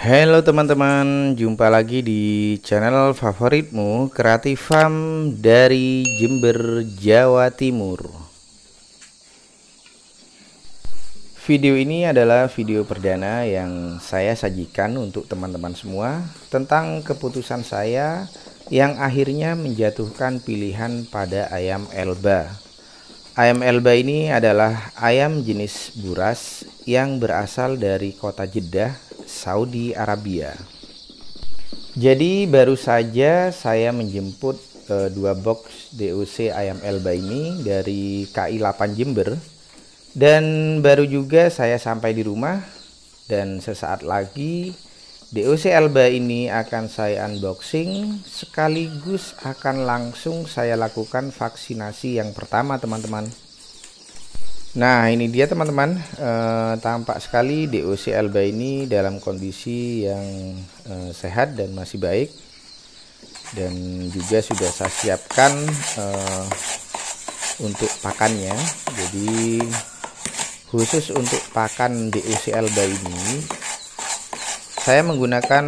Halo teman-teman, jumpa lagi di channel favoritmu Kreatif Farm dari Jember, Jawa Timur. Video ini adalah video perdana yang saya sajikan untuk teman-teman semua tentang keputusan saya yang akhirnya menjatuhkan pilihan pada ayam Elba. Ayam Elba ini adalah ayam jenis buras yang berasal dari kota Jeddah, Saudi Arabia. Jadi baru saja saya menjemput dua box DOC ayam Elba ini dari KI 8 Jember, dan baru juga saya sampai di rumah, dan sesaat lagi DOC Elba ini akan saya unboxing sekaligus akan langsung saya lakukan vaksinasi yang pertama, teman-teman. Nah, ini dia teman-teman, tampak sekali DOC Elba ini dalam kondisi yang sehat dan masih baik, dan juga sudah saya siapkan untuk pakannya. Jadi khusus untuk pakan DOC Elba ini saya menggunakan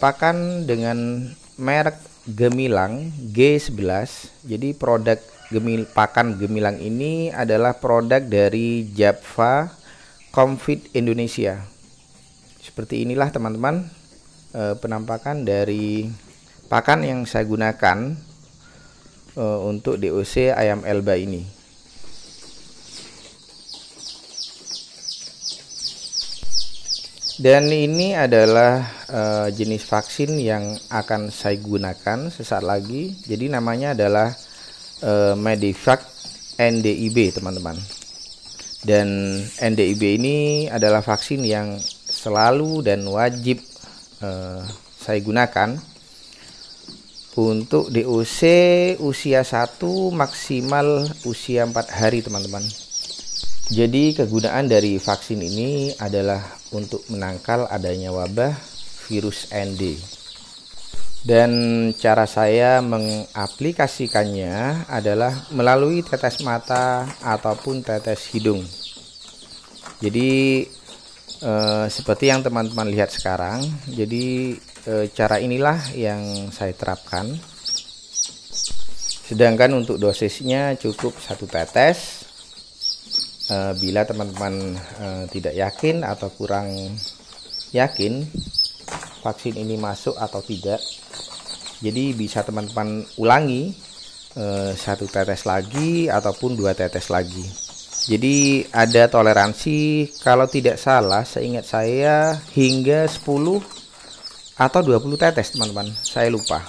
pakan dengan merek Gemilang G11. Jadi produk pakan Gemilang ini adalah produk dari Java Comfit Indonesia. Seperti inilah teman-teman penampakan dari pakan yang saya gunakan untuk DOC ayam Elba ini. Dan ini adalah jenis vaksin yang akan saya gunakan sesaat lagi. Jadi namanya adalah Medivac NDIB, teman-teman. Dan NDIB ini adalah vaksin yang selalu dan wajib saya gunakan untuk DOC usia 1 maksimal usia 4 hari, teman-teman. Jadi kegunaan dari vaksin ini adalah untuk menangkal adanya wabah virus ND. Dan cara saya mengaplikasikannya adalah melalui tetes mata ataupun tetes hidung. Jadi seperti yang teman-teman lihat sekarang. Jadi cara inilah yang saya terapkan. Sedangkan untuk dosisnya cukup 1 tetes. Bila teman-teman tidak yakin atau kurang yakin vaksin ini masuk atau tidak, jadi bisa teman-teman ulangi 1 tetes lagi ataupun 2 tetes lagi. Jadi ada toleransi, kalau tidak salah seingat saya hingga 10 atau 20 tetes, teman-teman, saya lupa.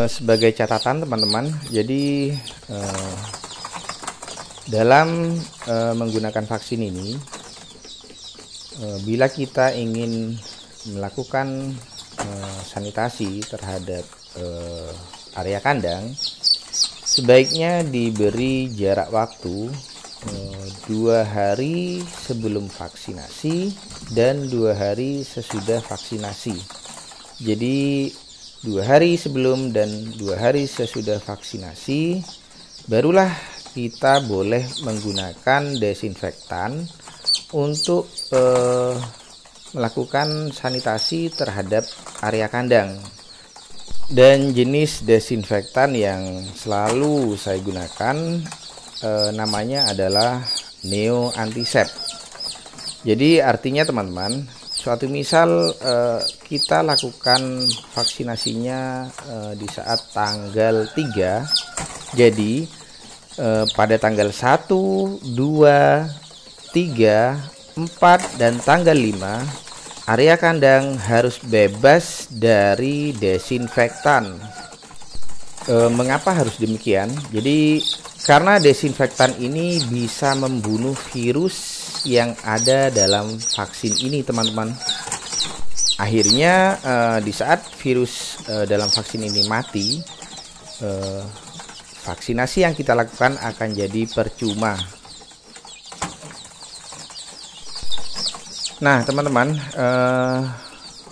Sebagai catatan, teman-teman, jadi dalam menggunakan vaksin ini, bila kita ingin melakukan sanitasi terhadap area kandang, sebaiknya diberi jarak waktu 2 hari sebelum vaksinasi dan 2 hari sesudah vaksinasi. Jadi 2 hari sebelum dan 2 hari sesudah vaksinasi barulah kita boleh menggunakan desinfektan untuk melakukan sanitasi terhadap area kandang. Dan jenis desinfektan yang selalu saya gunakan namanya adalah Neo Antisep. Jadi artinya, teman-teman, suatu misal kita lakukan vaksinasinya di saat tanggal 3, jadi pada tanggal 1, 2, 3, 4, dan tanggal 5 area kandang harus bebas dari desinfektan. Mengapa harus demikian? Jadi karena desinfektan ini bisa membunuh virus yang ada dalam vaksin ini, teman-teman. Akhirnya di saat virus dalam vaksin ini mati, vaksinasi yang kita lakukan akan jadi percuma. Nah, teman-teman,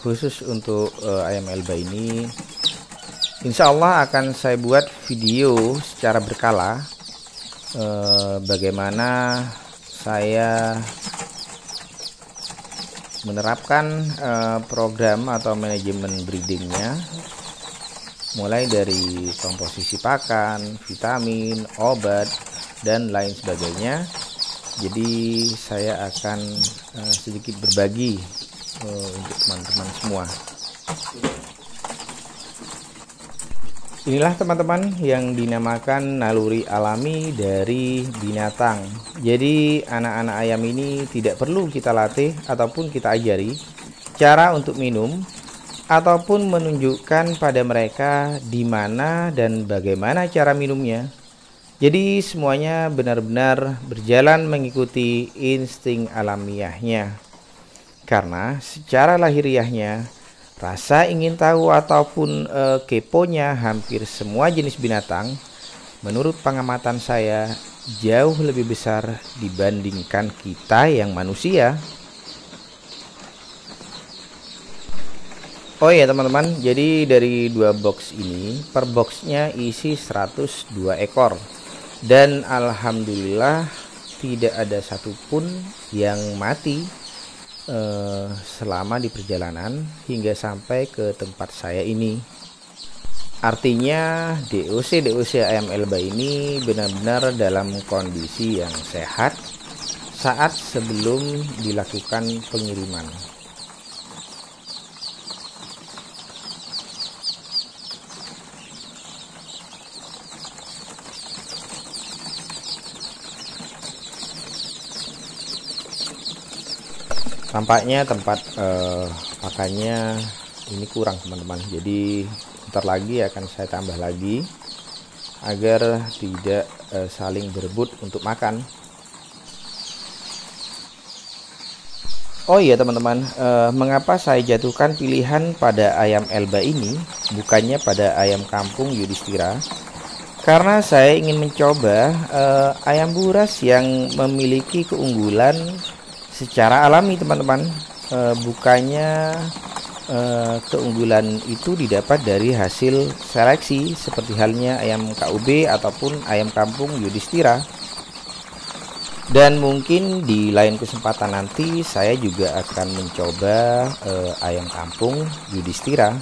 khusus untuk ayam Elba ini, insya Allah akan saya buat video secara berkala bagaimana saya menerapkan program atau manajemen breedingnya, mulai dari komposisi pakan, vitamin, obat, dan lain sebagainya. Jadi saya akan sedikit berbagi untuk teman-teman semua. Inilah teman-teman yang dinamakan naluri alami dari binatang. Jadi anak-anak ayam ini tidak perlu kita latih ataupun kita ajari cara untuk minum ataupun menunjukkan pada mereka di mana dan bagaimana cara minumnya. Jadi semuanya benar-benar berjalan mengikuti insting alamiahnya. Karena secara lahiriahnya rasa ingin tahu ataupun keponya hampir semua jenis binatang, menurut pengamatan saya, jauh lebih besar dibandingkan kita yang manusia. Oh ya teman-teman, jadi dari 2 box ini, per boxnya isi 102 ekor. Dan alhamdulillah tidak ada satupun yang mati selama di perjalanan hingga sampai ke tempat saya ini. Artinya DOC ayam Elba ini benar-benar dalam kondisi yang sehat saat sebelum dilakukan pengiriman. Tampaknya tempat pakannya ini kurang, teman-teman. Jadi ntar lagi akan saya tambah lagi agar tidak saling berebut untuk makan. Oh iya teman-teman, mengapa saya jatuhkan pilihan pada ayam Elba ini bukannya pada ayam kampung Yudhistira? Karena saya ingin mencoba ayam buras yang memiliki keunggulan secara alami, teman-teman. Bukannya keunggulan itu didapat dari hasil seleksi seperti halnya ayam KUB ataupun ayam kampung Yudhistira. Dan mungkin di lain kesempatan nanti saya juga akan mencoba ayam kampung Yudhistira.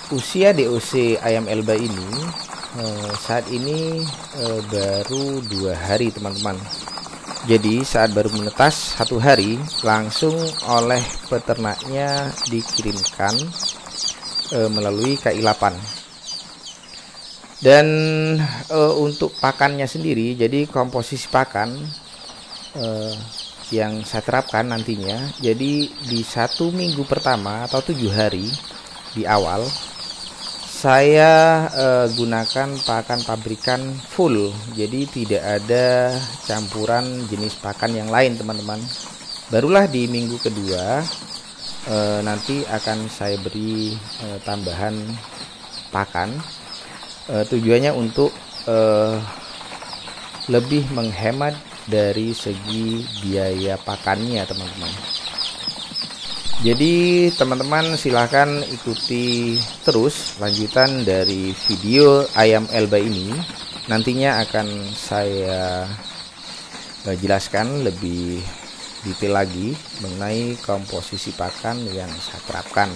Usia DOC ayam Elba ini saat ini baru 2 hari, teman-teman. Jadi saat baru menetas 1 hari, langsung oleh peternaknya dikirimkan melalui KI 8. Dan untuk pakannya sendiri, jadi komposisi pakan yang saya terapkan nantinya, jadi di 1 minggu pertama atau 7 hari di awal, saya gunakan pakan pabrikan full, jadi tidak ada campuran jenis pakan yang lain, teman-teman. Barulah di minggu kedua nanti akan saya beri tambahan pakan, tujuannya untuk lebih menghemat dari segi biaya pakannya, teman-teman. Jadi teman-teman silahkan ikuti terus lanjutan dari video ayam Elba ini. Nantinya akan saya jelaskan lebih detail lagi mengenai komposisi pakan yang saya terapkan.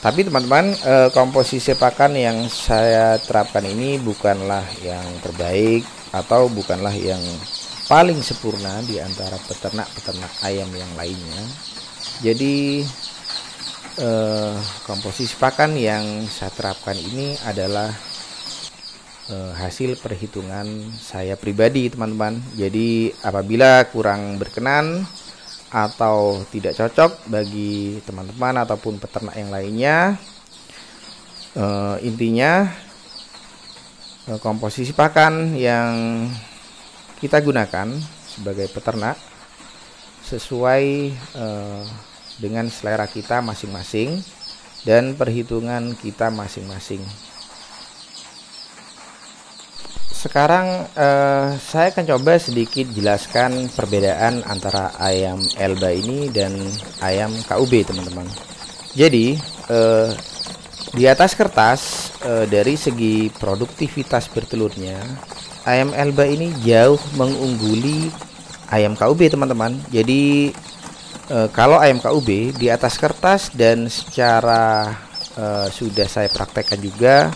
Tapi teman-teman, komposisi pakan yang saya terapkan ini bukanlah yang terbaik atau bukanlah yang paling sempurna di antara peternak-peternak ayam yang lainnya. Jadi komposisi pakan yang saya terapkan ini adalah hasil perhitungan saya pribadi, teman-teman. Jadi apabila kurang berkenan atau tidak cocok bagi teman-teman ataupun peternak yang lainnya, Intinya komposisi pakan yang kita gunakan sebagai peternak sesuai dengan selera kita masing-masing dan perhitungan kita masing-masing. Sekarang saya akan coba sedikit jelaskan perbedaan antara ayam Elba ini dan ayam KUB, teman-teman. Jadi di atas kertas dari segi produktivitas bertelurnya, ayam Elba ini jauh mengungguli ayam KUB, teman-teman. Jadi kalau ayam KUB di atas kertas dan secara sudah saya praktekkan juga,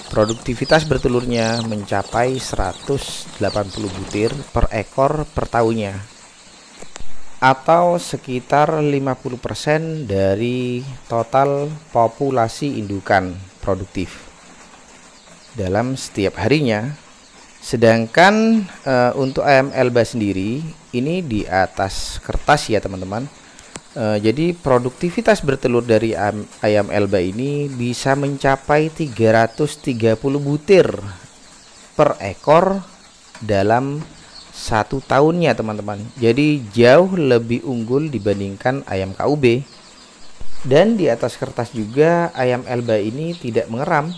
produktivitas bertelurnya mencapai 180 butir per ekor per tahunnya, atau sekitar 50% dari total populasi indukan produktif dalam setiap harinya. Sedangkan untuk ayam Elba sendiri ini di atas kertas ya, teman-teman. Jadi produktivitas bertelur dari ayam Elba ini bisa mencapai 330 butir per ekor dalam 1 tahunnya, teman-teman. Jadi jauh lebih unggul dibandingkan ayam KUB. Dan di atas kertas juga ayam Elba ini tidak mengeram,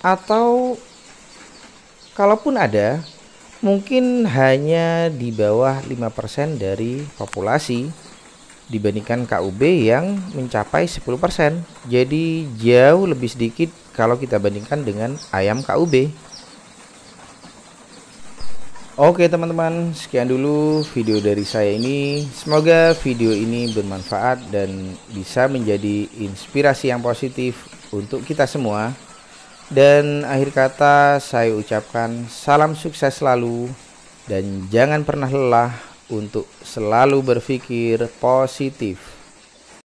atau kalaupun ada, mungkin hanya di bawah 5% dari populasi dibandingkan KUB yang mencapai 10%. Jadi jauh lebih sedikit kalau kita bandingkan dengan ayam KUB. Oke teman-teman, sekian dulu video dari saya ini. Semoga video ini bermanfaat dan bisa menjadi inspirasi yang positif untuk kita semua. Dan akhir kata saya ucapkan salam sukses selalu dan jangan pernah lelah untuk selalu berpikir positif.